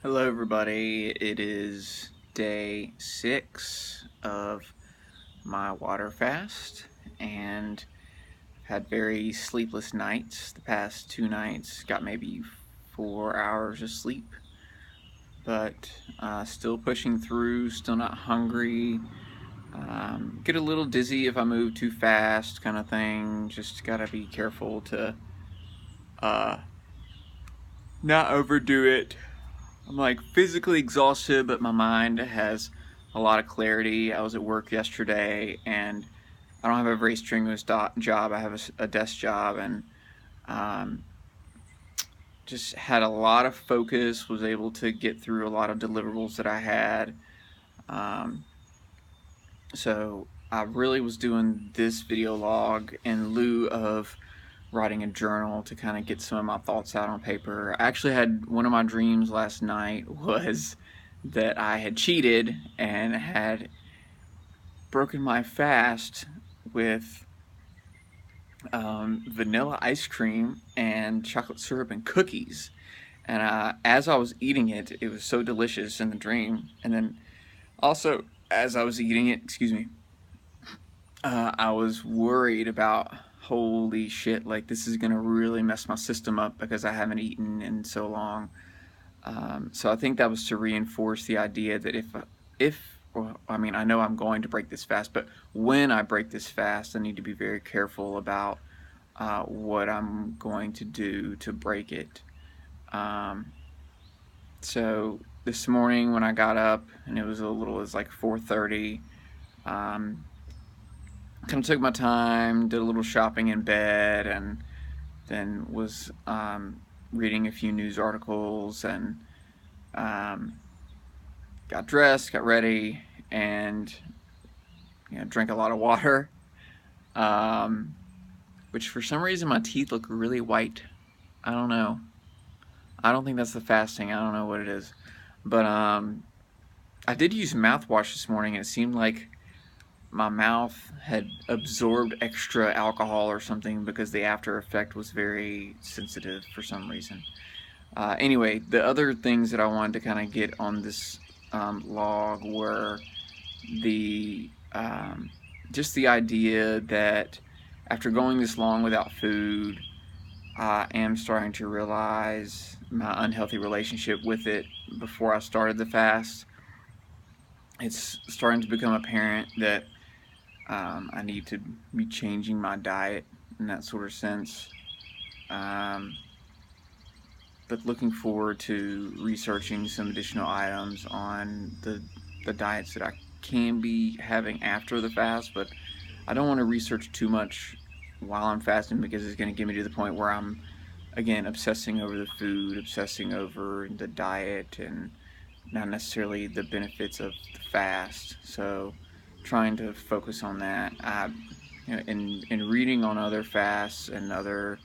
Hello everybody, it is day 6 of my water fast and had very sleepless nights. The past 2 nights got maybe 4 hours of sleep, but still pushing through, still not hungry. Get a little dizzy if I move too fast kind of thing. Just gotta be careful to uh, not overdo it. I'm like physically exhausted, but my mind has a lot of clarity. I was at work yesterday and I don't have a very strenuous job. I have a desk job and um, just had a lot of focus, was able to get through a lot of deliverables that I had. Um, so I really was doing this video log in lieu of writing a journal to kind of get some of my thoughts out on paper. I actually had one of my dreams last night was that I had cheated and had broken my fast with vanilla ice cream and chocolate syrup and cookies. And as I was eating it, it was so delicious in the dream. And then also, as I was eating it, excuse me, I was worried about, holy shit, like this is gonna really mess my system up because I haven't eaten in so long. So I think that was to reinforce the idea that well, I mean, I know I'm going to break this fast, but when I break this fast, I need to be very careful about what I'm going to do to break it. Um, so this morning when I got up, and it was like 4:30, kind of took my time, did a little shopping in bed, and then was reading a few news articles and got dressed, got ready, and drank a lot of water. Which for some reason my teeth look really white. I don't know. I don't think that's the fasting. I don't know what it is. But I did use mouthwash this morning, and it seemed like my mouth had absorbed extra alcohol or something because the after effect was very sensitive for some reason. Anyway, the other things that I wanted to kind of get on this log were the just the idea that after going this long without food, I am starting to realize my unhealthy relationship with it. Before I started the fast, it's starting to become apparent that I need to be changing my diet in that sort of sense. But looking forward to researching some additional items on the diets that I can be having after the fast, but I don't want to research too much while I'm fasting because it's going to get me to the point where I'm, again, obsessing over the food, obsessing over the diet, and not necessarily the benefits of the fast. So trying to focus on that. In reading on other fasts and other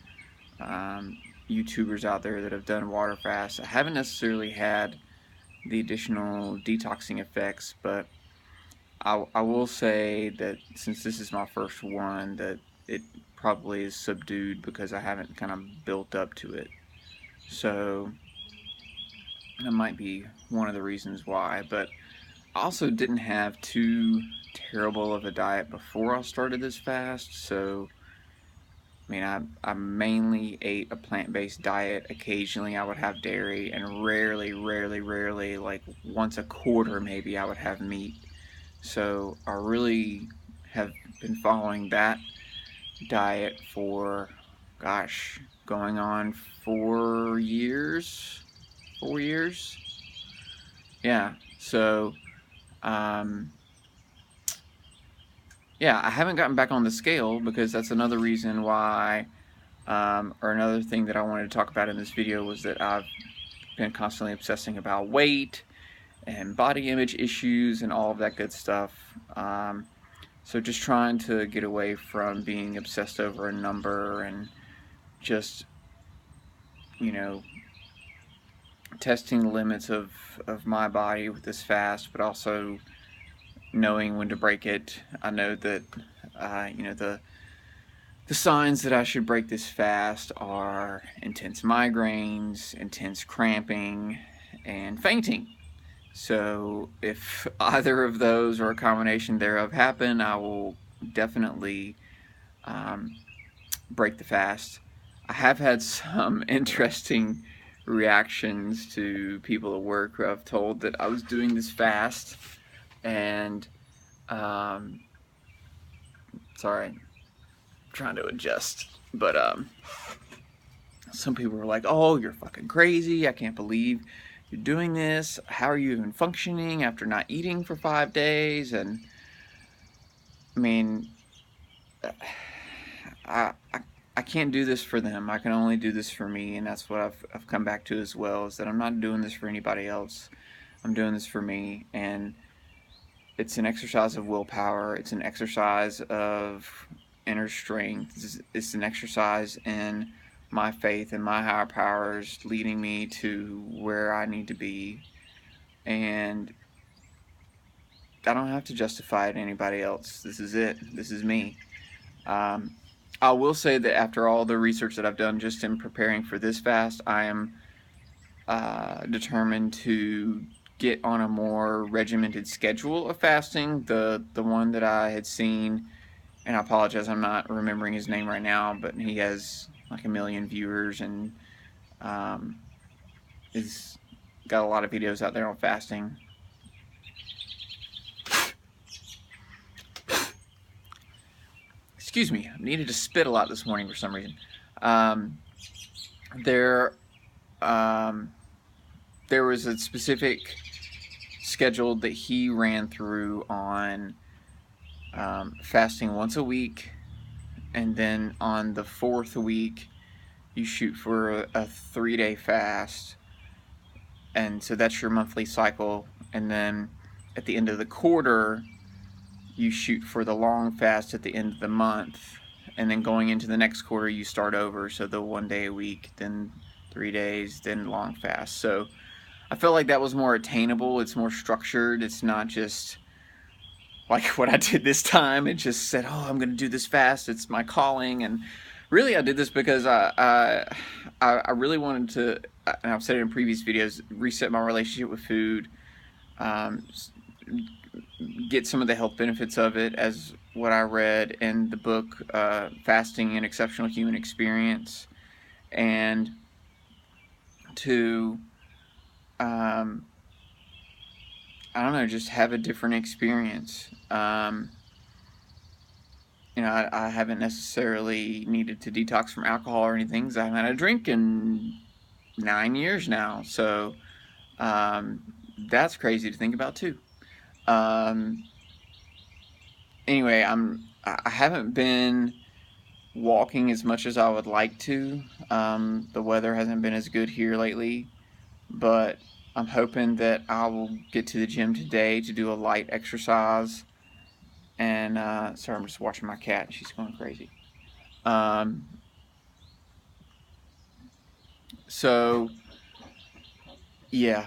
YouTubers out there that have done water fasts, I haven't necessarily had the additional detoxing effects, but I will say that since this is my first one, that it probably is subdued because I haven't kind of built up to it. So that might be one of the reasons why. But I also didn't have too terrible of a diet before I started this fast, so I mean, I mainly ate a plant-based diet. Occasionally I would have dairy, and rarely, like once a quarter maybe, I would have meat. So I really have been following that diet for, gosh, going on 4 years? 4 years? Yeah, so, um, yeah, I haven't gotten back on the scale because that's another reason why, or another thing that I wanted to talk about in this video was that I've been constantly obsessing about weight and body image issues and all of that good stuff. So just trying to get away from being obsessed over a number and just, you know, testing the limits of my body with this fast, but also knowing when to break it. I know that, the signs that I should break this fast are intense migraines, intense cramping, and fainting. So if either of those or a combination thereof happen, I will definitely break the fast. I have had some interesting reactions to people at work who I've told that I was doing this fast, and sorry, I'm trying to adjust, but some people were like, "Oh, you're fucking crazy! I can't believe you're doing this. How are you even functioning after not eating for 5 days?" And I mean, I, I I can't do this for them. I can only do this for me, and that's what I've come back to as well, is that I'm not doing this for anybody else. I'm doing this for me, and it's an exercise of willpower. It's an exercise of inner strength. It's an exercise in my faith and my higher powers leading me to where I need to be, and I don't have to justify it to anybody else. This is it. This is me. I will say that after all the research that I've done just in preparing for this fast, I am determined to get on a more regimented schedule of fasting. The one that I had seen, and I apologize, I'm not remembering his name right now, but he has like 1 million viewers and is got a lot of videos out there on fasting. Excuse me, I needed to spit a lot this morning for some reason. There was a specific schedule that he ran through on fasting once a week, and then on the 4th week you shoot for a 3-day fast, and so that's your monthly cycle, and then at the end of the quarter you shoot for the long fast at the end of the month, and then going into the next quarter you start over, so the 1 day a week, then 3 days, then long fast. So I felt like that was more attainable. It's more structured. It's not just like what I did this time. It just said, "Oh, I'm going to do this fast. It's my calling." And really, I did this because I really wanted to, and I've said it in previous videos, reset my relationship with food, get some of the health benefits of it, as what I read in the book Fasting: An Exceptional Human Experience, and to I don't know, just have a different experience. You know, I haven't necessarily needed to detox from alcohol or anything, because I haven't had a drink in 9 years now. So that's crazy to think about too. Anyway, I haven't been walking as much as I would like to. The weather hasn't been as good here lately, but I'm hoping that I will get to the gym today to do a light exercise. And sorry, I'm just watching my cat. She's going crazy. So yeah,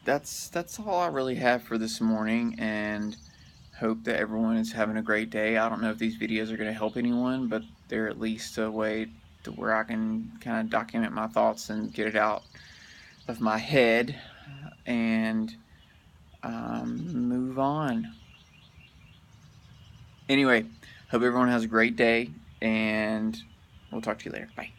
that's all I really have for this morning, and hope that everyone is having a great day. I don't know if these videos are going to help anyone, but they're at least a way to where I can kind of document my thoughts and get it out of my head and move on. Anyway, hope everyone has a great day, and we'll talk to you later. Bye.